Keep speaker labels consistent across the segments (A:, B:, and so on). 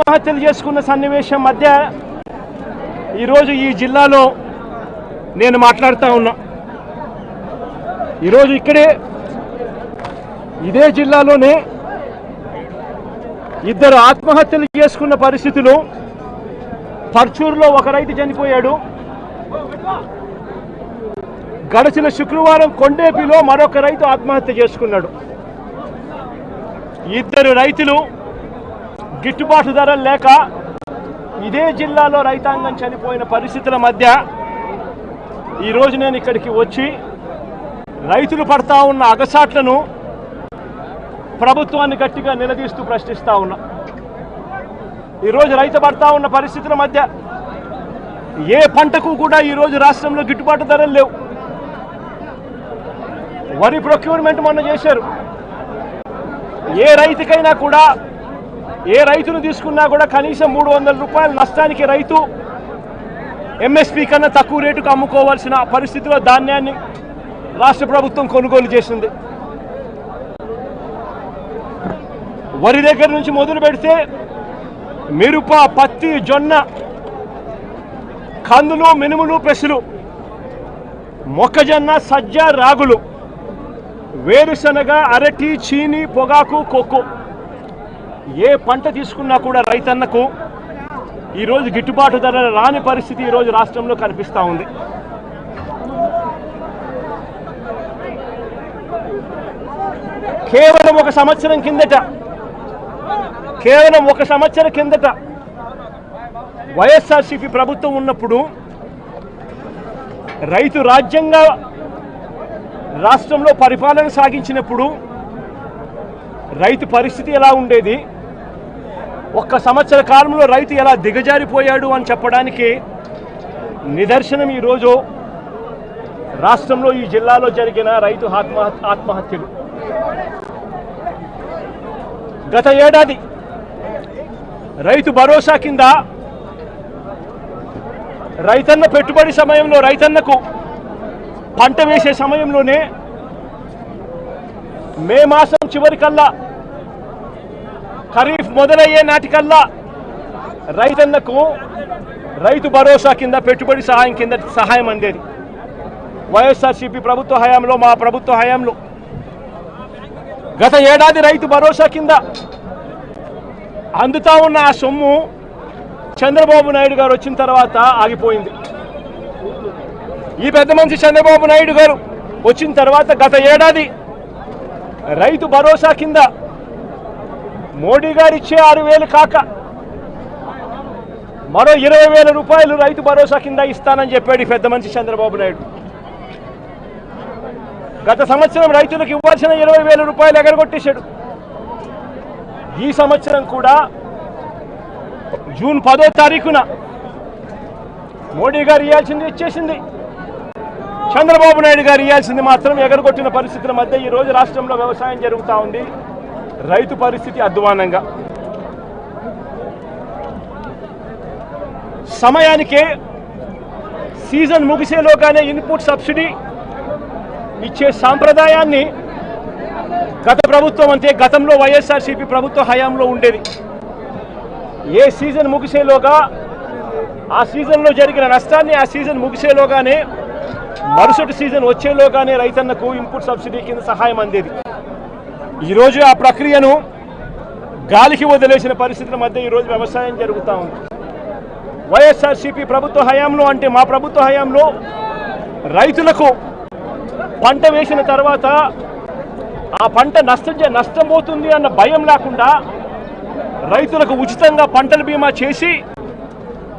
A: ఆత్మహత్యలు చేసుకున్న సన్నివేశం మధ్య ఈరోజు ఈ జిల్లాలో నేను మాట్లాడుతూ ఉన్నా. ఈరోజు ఇదే జిల్లాలోనే ఇద్దరు ఆత్మహత్యలు చేసుకున్న పరిస్థితులు. పర్చూరులో ఒక రైతు చనిపోయాడు. గడిచిన శుక్రవారం కొండేపిలో మరొక రైతు ఆత్మహత్య చేసుకున్నాడు. ఇద్దరు రైతులు గిట్టుబాటు ధరలు లేక ఇదే జిల్లాలో రైతాంగం చనిపోయిన పరిస్థితుల మధ్య ఈరోజు నేను ఇక్కడికి వచ్చి రైతులు పడతా ఉన్న అగసాట్లను ప్రభుత్వాన్ని గట్టిగా నిలదీస్తూ ప్రశ్నిస్తూ ఉన్నా. ఈరోజు రైతు పడతా ఉన్న పరిస్థితుల మధ్య ఏ పంటకు కూడా ఈరోజు రాష్ట్రంలో గిట్టుబాటు ధరలు లేవు. వరి ప్రొక్యూర్మెంట్ మొన్న చేశారు. ఏ రైతుకైనా కూడా ఏ రైతును తీసుకున్నా కూడా కనీసం 300 రూపాయల నష్టానికి రైతు ఎంఎస్పీ కన్నా తక్కువ రేటుకు అమ్ముకోవాల్సిన పరిస్థితిలో ధాన్యాన్ని రాష్ట్ర ప్రభుత్వం కొనుగోలు చేసింది. వరి దగ్గర నుంచి మొదలు పెడితే మిరప, పత్తి, జొన్న, కందులు, మినుములు, పెసలు, మొక్కజొన్న, సజ్జ, రాగులు, వేరుశనగ, అరటి, చీని, పొగాకు, కోకో ఏ పంట తీసుకున్నా కూడా రైతన్నకు ఈరోజు గిట్టుబాటు ధర రాని పరిస్థితి ఈరోజు రాష్ట్రంలో కనిపిస్తూ ఉంది. కేవలం ఒక సంవత్సరం కిందట వైఎస్ఆర్సీపీ ప్రభుత్వం ఉన్నప్పుడు రైతు రాజ్యంగా రాష్ట్రంలో పరిపాలన సాగించినప్పుడు రైతు పరిస్థితి ఎలా ఉండేది, ఒక్క సంవత్సర కాలంలో రైతు ఎలా దిగజారిపోయాడు అని చెప్పడానికి నిదర్శనం ఈరోజు రాష్ట్రంలో ఈ జిల్లాలో జరిగిన రైతు ఆత్మహత్యలు. గత ఏడాది రైతు భరోసా కింద రైతన్న పెట్టుబడి సమయంలో రైతన్నకు పంట వేసే సమయంలోనే మే మాసం చివరికల్లా ఖరీఫ్ మొదలయ్యే నాటికల్లా రైతన్నకు రైతు భరోసా కింద పెట్టుబడి సహాయం కింద సహాయం అందేది. వైఎస్ఆర్సీపీ ప్రభుత్వ హయాంలో, మా ప్రభుత్వ హయాంలో గత ఏడాది రైతు భరోసా కింద అందుతా ఉన్న ఆ సొమ్ము చంద్రబాబు నాయుడు గారు వచ్చిన తర్వాత ఆగిపోయింది. ఈ పెద్ద మనిషి చంద్రబాబు నాయుడు గారు వచ్చిన తర్వాత గత ఏడాది రైతు భరోసా కింద మోడీ గారు ఇచ్చే 6,000 కాక మరో 20,000 రూపాయలు రైతు భరోసా కింద ఇస్తానని చెప్పాడు ఈ పెద్ద మనిషి చంద్రబాబు నాయుడు. గత సంవత్సరం రైతులకు ఇవ్వాల్సిన 20,000 రూపాయలు ఎగరగొట్టేశాడు. ఈ సంవత్సరం కూడా జూన్ 10వ తారీఖున మోడీ గారు ఇవ్వాల్సింది ఇచ్చేసింది, చంద్రబాబు నాయుడు గారు ఇవ్వాల్సింది మాత్రం ఎగరగొట్టిన పరిస్థితుల మధ్య ఈరోజు రాష్ట్రంలో వ్యవసాయం జరుగుతూ ఉంది. రైతు పరిస్థితి అధ్వానంగా. సమయానికే సీజన్ ముగిసేలోగానే ఇన్పుట్ సబ్సిడీ ఇచ్చే సాంప్రదాయాన్ని గత ప్రభుత్వం అంటే గతంలో వైఎస్ఆర్సీపీ ప్రభుత్వ హయాంలో ఉండేది. ఏ సీజన్ ముగిసేలోగా ఆ సీజన్లో జరిగిన నష్టాన్ని ఆ సీజన్ ముగిసేలోగానే మరుసటి సీజన్ వచ్చేలోగానే రైతన్నకు ఇన్పుట్ సబ్సిడీ కింద సహాయం అందేది. ఈరోజు ఆ ప్రక్రియను గాలికి వదిలేసిన పరిస్థితుల మధ్య ఈరోజు వ్యవసాయం జరుగుతూ ఉంది. వైఎస్ఆర్సీపీ ప్రభుత్వ హయాంలో అంటే మా ప్రభుత్వ హయాంలో రైతులకు పంట వేసిన తర్వాత ఆ పంట నష్టం పోతుంది అన్న భయం లేకుండా రైతులకు ఉచితంగా పంటల బీమా చేసి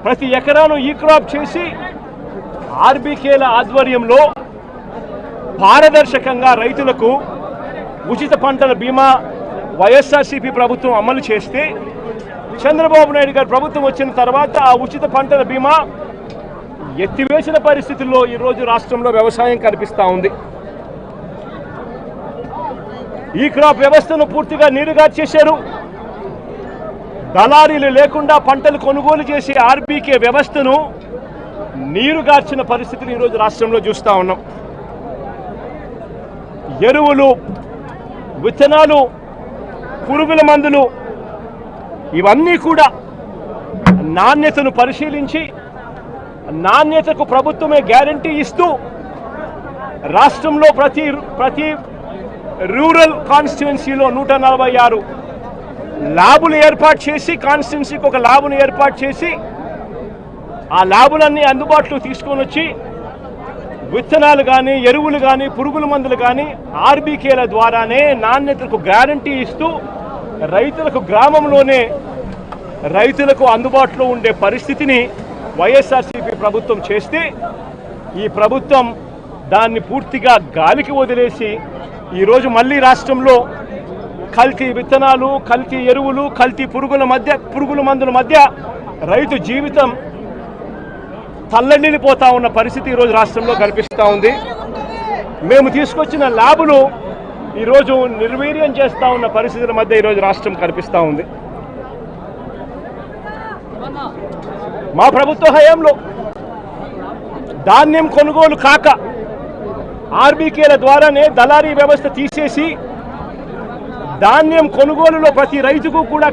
A: ప్రతి ఎకరాను ఈ క్రాప్ చేసి ఆర్బీకేల ఆధ్వర్యంలో పారదర్శకంగా రైతులకు ఉచిత పంటల బీమా వైఎస్ఆర్సీపీ ప్రభుత్వం అమలు చేస్తే చంద్రబాబు నాయుడు గారు ప్రభుత్వం వచ్చిన తర్వాత ఆ ఉచిత పంటల బీమా ఎత్తివేసిన పరిస్థితుల్లో ఈరోజు రాష్ట్రంలో వ్యవసాయం కనిపిస్తూ ఉంది. ఈ క్రాప్ వ్యవస్థను పూర్తిగా నీరుగార్చేశారు. దళారీలు లేకుండా పంటలు కొనుగోలు చేసే ఆర్బీకే వ్యవస్థను నీరుగార్చిన పరిస్థితులు ఈరోజు రాష్ట్రంలో చూస్తూ ఉన్నాం. ఎరువులు, విత్తనాలు, పురుగుల మందులు ఇవన్నీ కూడా నాణ్యతను పరిశీలించి నాణ్యతకు ప్రభుత్వమే గ్యారంటీ ఇస్తూ రాష్ట్రంలో ప్రతి రూరల్ కాన్స్టిట్యుయెన్సీలో 146 ల్యాబులు ఏర్పాటు చేసి కాన్స్టిట్యుయెన్సీకి ఒక ల్యాబును ఏర్పాటు చేసి ఆ ల్యాబులన్నీ అందుబాటులో తీసుకొని వచ్చి విత్తనాలు కానీ ఎరువులు కానీ పురుగుల మందులు కానీ ఆర్బీకేల ద్వారానే నాణ్యతకు గ్యారంటీ ఇస్తూ రైతులకు గ్రామంలోనే రైతులకు అందుబాటులో ఉండే పరిస్థితిని వైఎస్ఆర్సీపీ ప్రభుత్వం చేస్తే ఈ ప్రభుత్వం దాన్ని పూర్తిగా గాలికి వదిలేసి ఈరోజు మళ్ళీ రాష్ట్రంలో కల్తీ విత్తనాలు కల్తీ ఎరువులు కల్తీ పురుగుల మందుల మధ్య రైతు జీవితం తల్లడిల్లిపోతా ఉన్న పరిస్థితి ఈరోజు రాష్ట్రంలో కనిపిస్తూ ఉంది. మేము తీసుకొచ్చిన ల్యాబులు ఈరోజు నిర్వీర్యం చేస్తూ ఉన్న పరిస్థితుల మధ్య ఈరోజు రాష్ట్రం కనిపిస్తూ ఉంది. మా ప్రభుత్వ హయాంలో ధాన్యం కొనుగోలు కాక ఆర్బీకేల ద్వారానే దళారీ వ్యవస్థ తీసేసి ధాన్యం కొనుగోలులో ప్రతి రైతుకు కూడా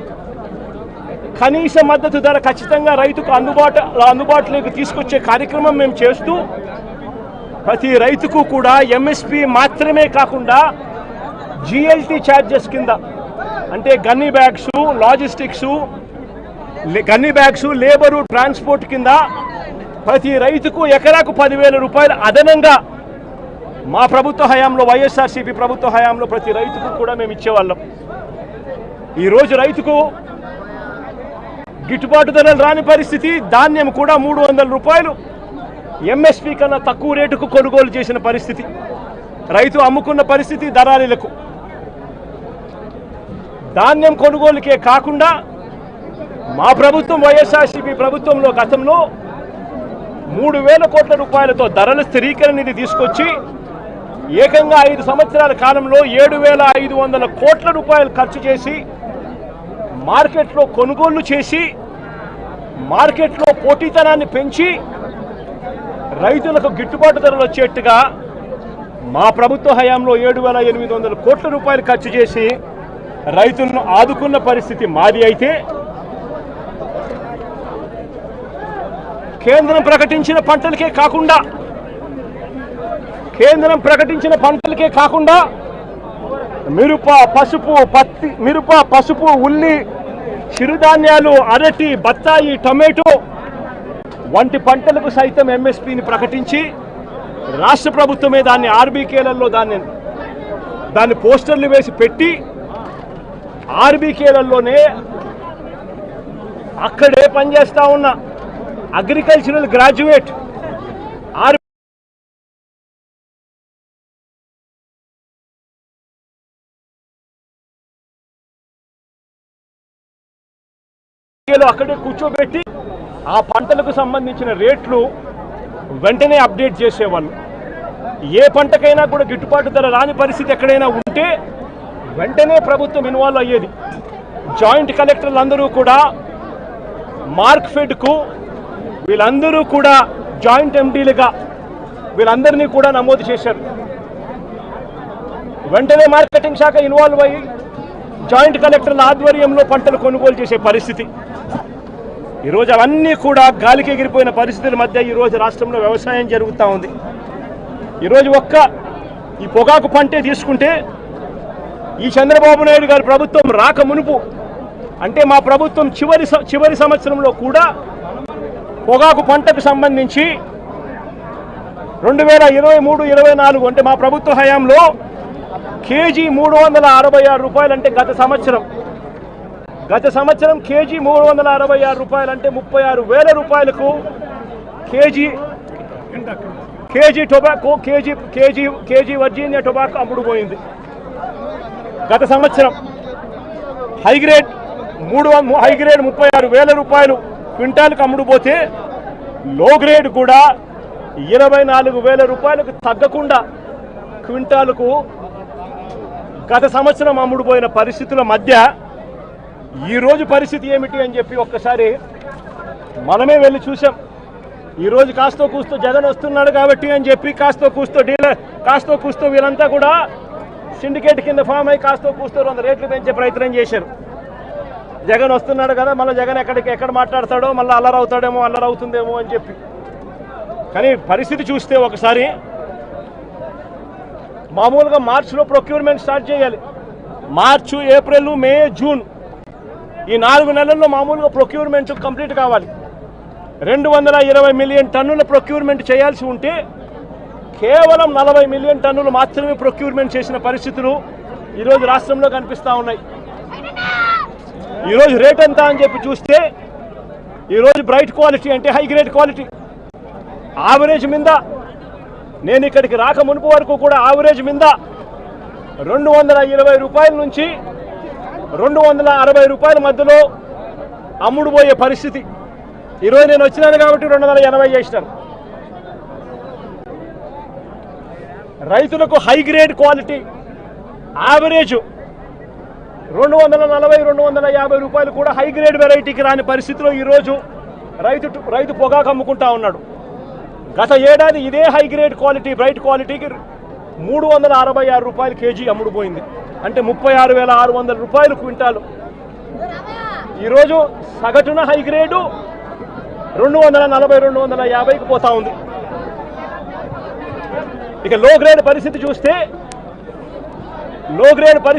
A: కనీస మద్దతు ధర ఖచ్చితంగా రైతుకు అందుబాటులోకి తీసుకొచ్చే కార్యక్రమం మేము చేస్తూ ప్రతి రైతుకు కూడా ఎంఎస్పి మాత్రమే కాకుండా జిఎల్టీ ఛార్జెస్ కింద అంటే gunny bags logistics gunny bags labour transport కింద ప్రతి రైతుకు ఎకరాకు 10,000 రూపాయలు అదనంగా మా ప్రభుత్వ హయాంలో వైఎస్ఆర్సీపీ ప్రభుత్వ హయాంలో ప్రతి రైతుకు కూడా మేము ఇచ్చేవాళ్ళం. ఈరోజు రైతుకు గిట్టుబాటు ధరలు రాని పరిస్థితి. ధాన్యం కూడా 300 రూపాయలు ఎంఎస్పీ కన్నా తక్కువ రేటుకు కొనుగోలు చేసిన పరిస్థితి. రైతు అమ్ముకున్న పరిస్థితి దళారీలకు. ధాన్యం కొనుగోలుకే కాకుండా మా ప్రభుత్వం వైఎస్ఆర్సీపీ ప్రభుత్వంలో గతంలో 3,000 కోట్ల రూపాయలతో ధరల స్థిరీకరణ నిధి తీసుకొచ్చి ఏకంగా 5 సంవత్సరాల కాలంలో 7,500 కోట్ల రూపాయలు ఖర్చు చేసి మార్కెట్లో కొనుగోళ్లు చేసి మార్కెట్లో పోటీతనాన్ని పెంచి రైతులకు గిట్టుబాటు ధరలు వచ్చేట్టుగా మా ప్రభుత్వ హయాంలో 7,800 కోట్ల రూపాయలు ఖర్చు చేసి రైతులను ఆదుకున్న పరిస్థితి మాది. అయితే కేంద్రం ప్రకటించిన పంటలకే కాకుండా మిరప పసుపు ఉల్లి చిరుధాన్యాలు అరటి బత్తాయి టమాటో వంటి పంటలకు సైతం ఎంఎస్పీని ప్రకటించి రాష్ట్ర ప్రభుత్వమే దాన్ని ఆర్బీకేలలో దాన్ని పోస్టర్లు వేసి పెట్టి ఆర్బీకేలలోనే అక్కడే పనిచేస్తా ఉన్న అగ్రికల్చరల్ గ్రాడ్యుయేట్ అక్కడే కూర్చోబెట్టి ఆ పంటలకు సంబంధించిన రేట్లు వెంటనే అప్డేట్ చేసేవాళ్ళు. ఏ పంటకైనా కూడా గిట్టుబాటు ధర రాని పరిస్థితి ఎక్కడైనా ఉంటే వెంటనే ప్రభుత్వం ఇన్వాల్వ్ అయ్యేది. జాయింట్ కలెక్టర్లు అందరూ కూడా మార్క్ఫెడ్కు వీళ్ళందరూ కూడా జాయింట్ ఎండీలుగా వీళ్ళందరినీ కూడా నమోదు చేశారు. వెంటనే మార్కెటింగ్ శాఖ ఇన్వాల్వ్ అయ్యి జాయింట్ కలెక్టర్ల ఆధ్వర్యంలో పంటలు కొనుగోలు చేసే పరిస్థితి. ఈరోజు అవన్నీ కూడా గాలికి ఎగిరిపోయిన పరిస్థితుల మధ్య ఈరోజు రాష్ట్రంలో వ్యవసాయం జరుగుతూ ఉంది. ఈరోజు ఈ పొగాకు పంటే తీసుకుంటే ఈ చంద్రబాబు నాయుడు గారి ప్రభుత్వం రాక మునుపు అంటే మా ప్రభుత్వం చివరి సంవత్సరంలో కూడా పొగాకు పంటకు సంబంధించి 2023-24 అంటే మా ప్రభుత్వ హయాంలో కేజీ 366 రూపాయలు అంటే గత సంవత్సరం కేజీ 366 రూపాయలు అంటే 36,000 రూపాయలకు KG tobacco KG Virginia tobacco అమ్ముడుపోయింది. గత సంవత్సరం హైగ్రేడ్ 36,000 రూపాయలు క్వింటాల్కి అమ్ముడుపోతే లో గ్రేడ్ కూడా 24,000 రూపాయలకు తగ్గకుండా క్వింటాలకు గత సంవత్సరం అమ్ముడుపోయిన పరిస్థితుల మధ్య ఈరోజు పరిస్థితి ఏమిటి అని చెప్పి ఒక్కసారి మనమే వెళ్ళి చూసాం. ఈరోజు కాస్తో కూస్తో జగన్ వస్తున్నాడు కాబట్టి అని చెప్పి కాస్తో కూస్తో వీళ్ళంతా కూడా సిండికేట్ కింద ఫామ్ అయ్యి కాస్తో కూస్తో 100 రేట్లు పెంచే ప్రయత్నం చేశారు. జగన్ వస్తున్నాడు కదా, మళ్ళీ జగన్ ఎక్కడ మాట్లాడతాడో, మళ్ళీ అల్లరవుతాడేమో, అల్లరవుతుందేమో అని చెప్పి. కానీ పరిస్థితి చూస్తే ఒకసారి మామూలుగా మార్చిలో ప్రొక్యూర్మెంట్ స్టార్ట్ చేయాలి. మార్చు, ఏప్రిల్, మే, జూన్ ఈ 4 నెలల్లో మామూలుగా ప్రొక్యూర్మెంట్ కంప్లీట్ కావాలి. 220 మిలియన్ టన్నుల ప్రొక్యూర్మెంట్ చేయాల్సి ఉంటే కేవలం 40 మిలియన్ టన్నులు మాత్రమే ప్రొక్యూర్మెంట్ చేసిన పరిస్థితులు ఈరోజు రాష్ట్రంలో కనిపిస్తూ ఉన్నాయి. ఈరోజు రేట్ ఎంత అని చెప్పి చూస్తే ఈరోజు బ్రైట్ క్వాలిటీ అంటే హై గ్రేడ్ క్వాలిటీ యావరేజ్ మీద, నేను ఇక్కడికి రాక మునుపు వరకు కూడా యావరేజ్ మీద 220 రూపాయల నుంచి 260 రూపాయల మధ్యలో అమ్ముడు పోయే పరిస్థితి. ఈరోజు నేను వచ్చినాను కాబట్టి 280 చేసినాను. రైతులకు హై గ్రేడ్ క్వాలిటీ యావరేజ్ 240-250 రూపాయలు కూడా హై గ్రేడ్ వెరైటీకి రాని పరిస్థితిలో ఈరోజు రైతు పొగాకు అమ్ముకుంటా ఉన్నాడు. గత ఏడాది ఇదే హై గ్రేడ్ క్వాలిటీ బ్రైట్ క్వాలిటీకి 366 రూపాయలు కేజీ అమ్ముడు పోయింది. అంటే 36,600 రూపాయలు క్వింటాలు. ఈరోజు సగటున హై గ్రేడు 240-250కి పోతా ఉంది. ఇక లో గ్రేడ్ పరిస్థితి చూస్తే, లో గ్రేడ్ పరిస్థితి